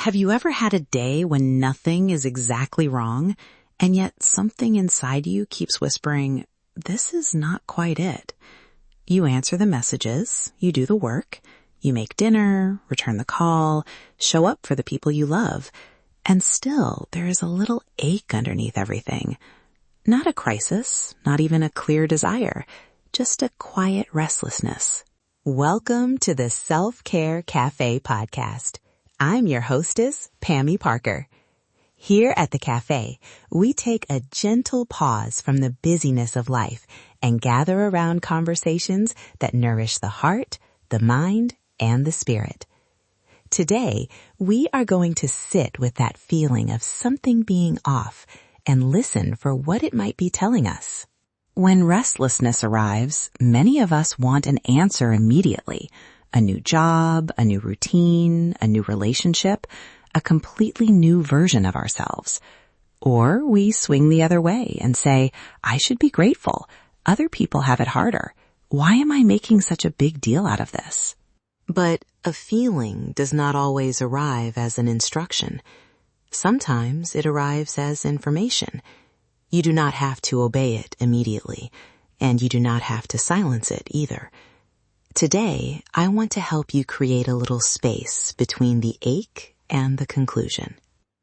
Have you ever had a day when nothing is exactly wrong, and yet something inside you keeps whispering, this is not quite it? You answer the messages, you do the work, you make dinner, return the call, show up for the people you love, and still there is a little ache underneath everything. Not a crisis, not even a clear desire, just a quiet restlessness. Welcome to the Self-Care Cafe podcast. I'm your hostess, Pammy Parker. Here at the cafe, we take a gentle pause from the busyness of life and gather around conversations that nourish the heart, the mind, and the spirit. Today, we are going to sit with that feeling of something being off and listen for what it might be telling us. When restlessness arrives, many of us want an answer immediately. A new job, a new routine, a new relationship, a completely new version of ourselves. Or we swing the other way and say, I should be grateful. Other people have it harder. Why am I making such a big deal out of this? But a feeling does not always arrive as an instruction. Sometimes it arrives as information. You do not have to obey it immediately, and you do not have to silence it either. Today, I want to help you create a little space between the ache and the conclusion.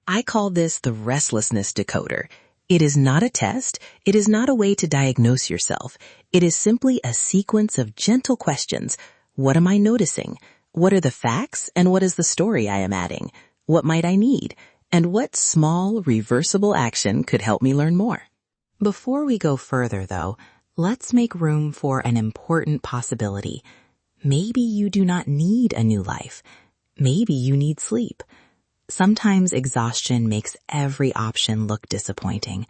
I call this the Restlessness Decoder. It is not a test. It is not a way to diagnose yourself. It is simply a sequence of gentle questions. What am I noticing? What are the facts? And what is the story I am adding? What might I need? And what small, reversible action could help me learn more? Before we go further, though, let's make room for an important possibility. Maybe you do not need a new life. Maybe you need sleep. Sometimes exhaustion makes every option look disappointing.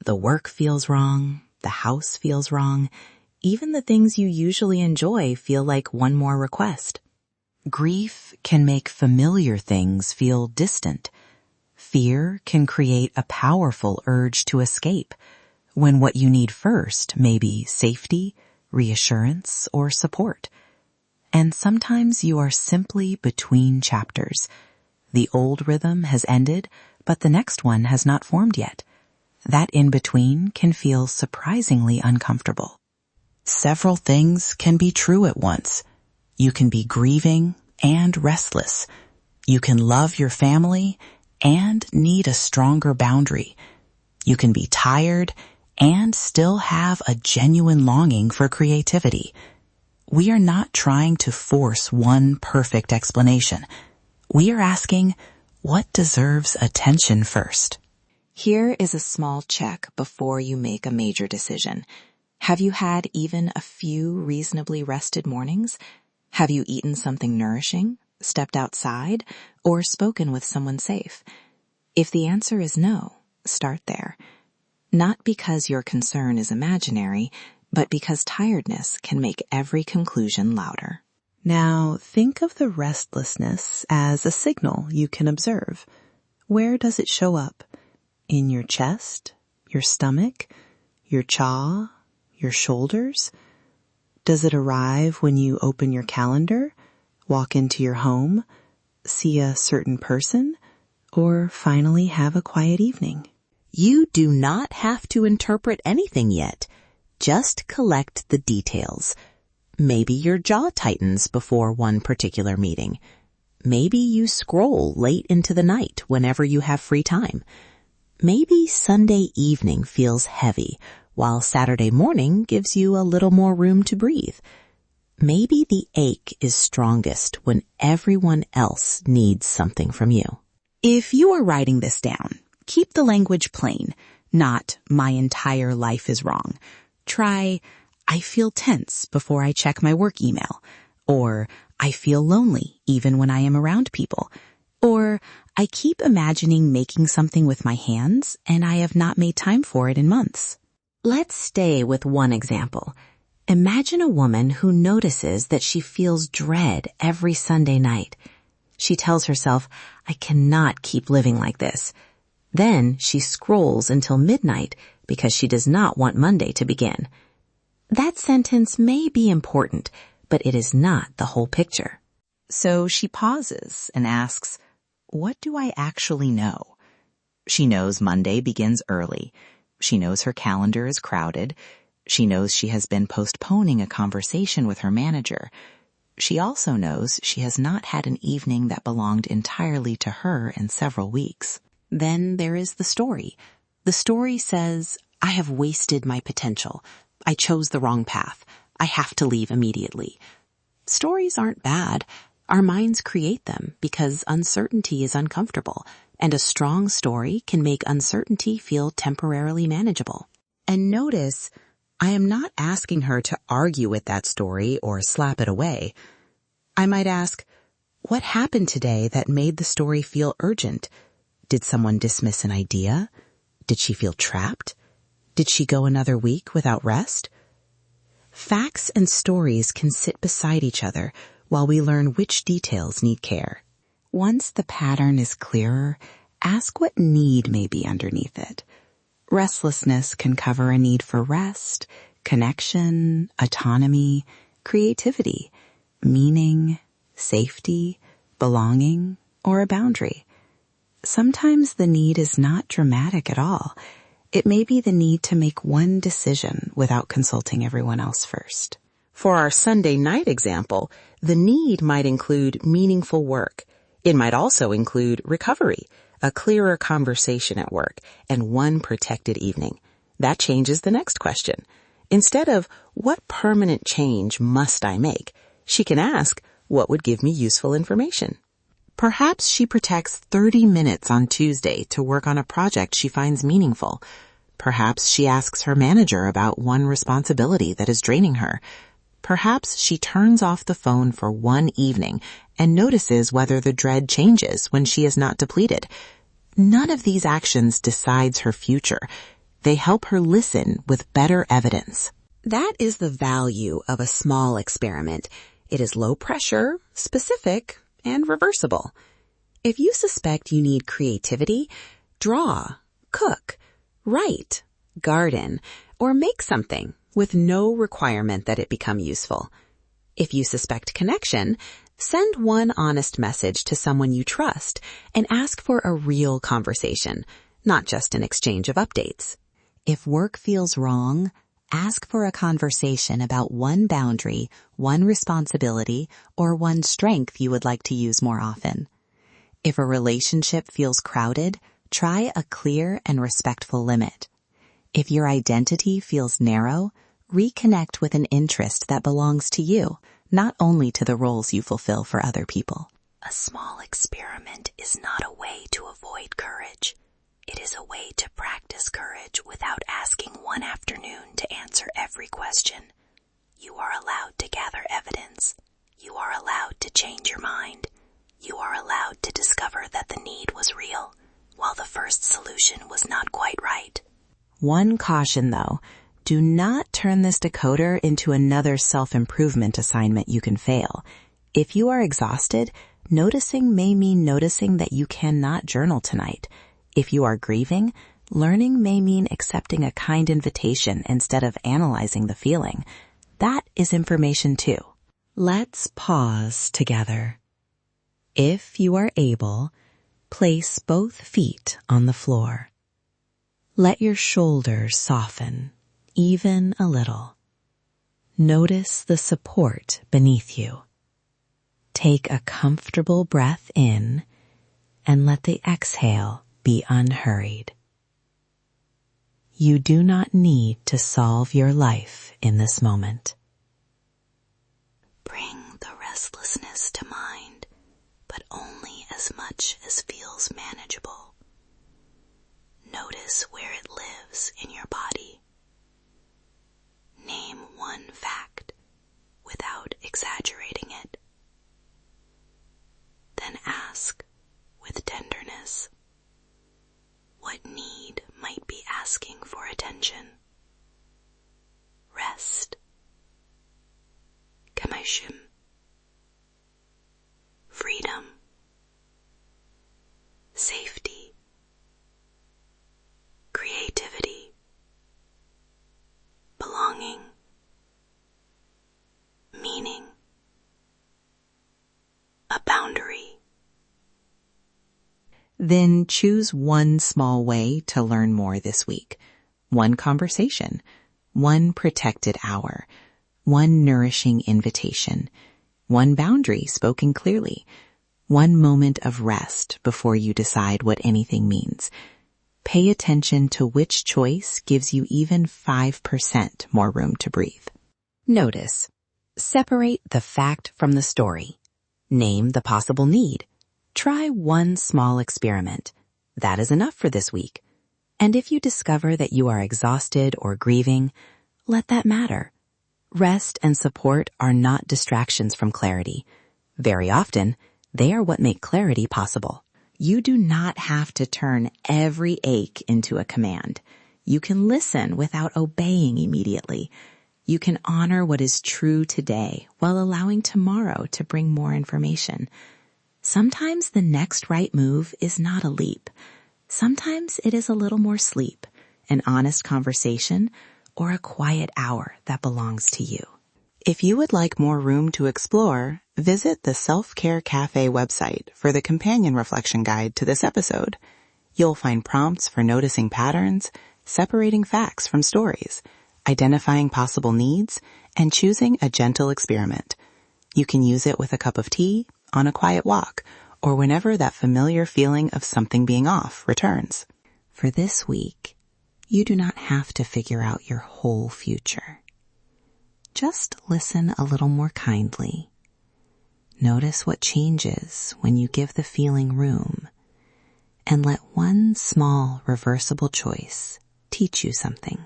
The work feels wrong. The house feels wrong. Even the things you usually enjoy feel like one more request. Grief can make familiar things feel distant. Fear can create a powerful urge to escape, when what you need first may be safety, reassurance, or support. And sometimes you are simply between chapters. The old rhythm has ended, but the next one has not formed yet. That in-between can feel surprisingly uncomfortable. Several things can be true at once. You can be grieving and restless. You can love your family and need a stronger boundary. You can be tired and still have a genuine longing for creativity. We are not trying to force one perfect explanation. We are asking, what deserves attention first? Here is a small check before you make a major decision. Have you had even a few reasonably rested mornings? Have you eaten something nourishing, stepped outside, or spoken with someone safe? If the answer is no, start there. Not because your concern is imaginary, but because tiredness can make every conclusion louder. Now, think of the restlessness as a signal you can observe. Where does it show up? In your chest, your stomach, your jaw, your shoulders? Does it arrive when you open your calendar, walk into your home, see a certain person, or finally have a quiet evening? You do not have to interpret anything yet. Just collect the details. Maybe your jaw tightens before one particular meeting. Maybe you scroll late into the night whenever you have free time. Maybe Sunday evening feels heavy, while Saturday morning gives you a little more room to breathe. Maybe the ache is strongest when everyone else needs something from you. If you are writing this down, keep the language plain, not my entire life is wrong. Try, I feel tense before I check my work email, or I feel lonely even when I am around people, or I keep imagining making something with my hands and I have not made time for it in months. Let's stay with one example. Imagine a woman who notices that she feels dread every Sunday night. She tells herself, I cannot keep living like this. Then she scrolls until midnight because she does not want Monday to begin. That sentence may be important, but it is not the whole picture. So she pauses and asks, what do I actually know? She knows Monday begins early. She knows her calendar is crowded. She knows she has been postponing a conversation with her manager. She also knows she has not had an evening that belonged entirely to her in several weeks. Then there is the story. The story says, I have wasted my potential. I chose the wrong path. I have to leave immediately. Stories aren't bad. Our minds create them because uncertainty is uncomfortable, and a strong story can make uncertainty feel temporarily manageable. And notice, I am not asking her to argue with that story or slap it away. I might ask, what happened today that made the story feel urgent? Did someone dismiss an idea? Did she feel trapped? Did she go another week without rest? Facts and stories can sit beside each other while we learn which details need care. Once the pattern is clearer, ask what need may be underneath it. Restlessness can cover a need for rest, connection, autonomy, creativity, meaning, safety, belonging, or a boundary. Sometimes the need is not dramatic at all. It may be the need to make one decision without consulting everyone else first. For our Sunday night example, the need might include meaningful work. It might also include recovery, a clearer conversation at work, and one protected evening. That changes the next question. Instead of, what permanent change must I make? She can ask, what would give me useful information? Perhaps she protects 30 minutes on Tuesday to work on a project she finds meaningful. Perhaps she asks her manager about one responsibility that is draining her. Perhaps she turns off the phone for one evening and notices whether the dread changes when she is not depleted. None of these actions decides her future. They help her listen with better evidence. That is the value of a small experiment. It is low pressure, specific, and reversible. If you suspect you need creativity, draw, cook, write, garden, or make something with no requirement that it become useful. If you suspect connection, send one honest message to someone you trust and ask for a real conversation, not just an exchange of updates. If work feels wrong, ask for a conversation about one boundary, one responsibility, or one strength you would like to use more often. If a relationship feels crowded, try a clear and respectful limit. If your identity feels narrow, reconnect with an interest that belongs to you, not only to the roles you fulfill for other people. A small experiment is not a way to avoid courage. It is a way to practice courage without asking one afternoon to answer every question. You are allowed to gather evidence. You are allowed to change your mind. You are allowed to discover that the need was real, while the first solution was not quite right. One caution though, do not turn this decoder into another self-improvement assignment you can fail. If you are exhausted, noticing may mean noticing that you cannot journal tonight. If you are grieving, learning may mean accepting a kind invitation instead of analyzing the feeling. That is information too. Let's pause together. If you are able, place both feet on the floor. Let your shoulders soften, even a little. Notice the support beneath you. Take a comfortable breath in and let the exhale be unhurried. You do not need to solve your life in this moment. Bring the restlessness to mind, but only as much as feels manageable. Notice where it lives in your body. Name one fact without exaggerating it. Then ask with tenderness, what need might be asking for attention? Rest. Kamashim. Freedom. Safety. Creativity. Belonging. Meaning. A boundary. Then choose one small way to learn more this week. One conversation, one protected hour, one nourishing invitation, one boundary spoken clearly, one moment of rest before you decide what anything means. Pay attention to which choice gives you even 5% more room to breathe. Notice. Separate the fact from the story. Name the possible need. Try one small experiment. That is enough for this week. And if you discover that you are exhausted or grieving, let that matter. Rest and support are not distractions from clarity. Very often, they are what make clarity possible. You do not have to turn every ache into a command. You can listen without obeying immediately. You can honor what is true today while allowing tomorrow to bring more information. Sometimes the next right move is not a leap. Sometimes it is a little more sleep, an honest conversation, or a quiet hour that belongs to you. If you would like more room to explore, visit the Self-Care Cafe website for the companion reflection guide to this episode. You'll find prompts for noticing patterns, separating facts from stories, identifying possible needs, and choosing a gentle experiment. You can use it with a cup of tea, on a quiet walk, or whenever that familiar feeling of something being off returns. For this week, you do not have to figure out your whole future. Just listen a little more kindly. Notice what changes when you give the feeling room, and let one small reversible choice teach you something.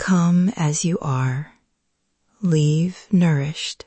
Come as you are. Leave nourished.